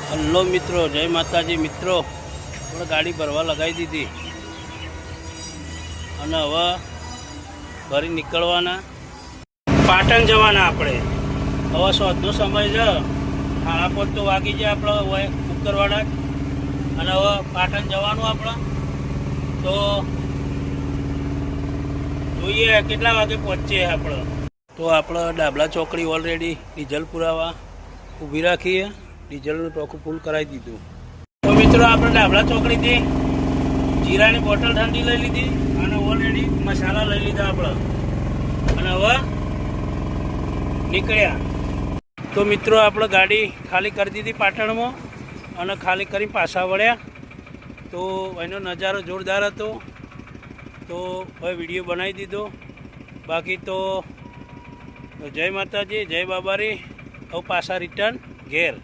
Hello મિત્રો, જય માતાજી મિત્રો. આપણે ગાડી ભરવા લગાવી દીધી અને હવે ભરી નીકળવાના, પાટણ જવાના. આપણે હવે શોધનો સમય છે, 5:30 તો વાગી જાય આપણે બુક કરવાના. અને હવે પાટણ જવાનું આપણે. તો જોઈએ કેટલા વાગે પહોંચીએ આપણે. તો આપણે ડાબલા ચોકડી ઓલરેડી ડીઝલ પુરાવા ઊભી રાખીએ. ડીઝલનું ટોકું ફૂલ કરાવી દીધું. તો મિત્રો આપણે ડાબલા ચોકડીથી જીરાની બોટલ ઠંડી લઈ લીધી અને ઓલરેડી મસાલા લઈ લીધા આપણે. અને હવે નીકળ્યા. તો મિત્રો આપણે ગાડી ખાલી કરી દીધી પાટણમાં અને ખાલી કરી પાછા વળ્યા. તો એનો નજારો જોરદાર હતો. તો હવે વિડીયો બનાવી દીધો. બાકી તો જય માતાજી, જય બાબારી. હવે પાછા રિટર્ન ઘેર.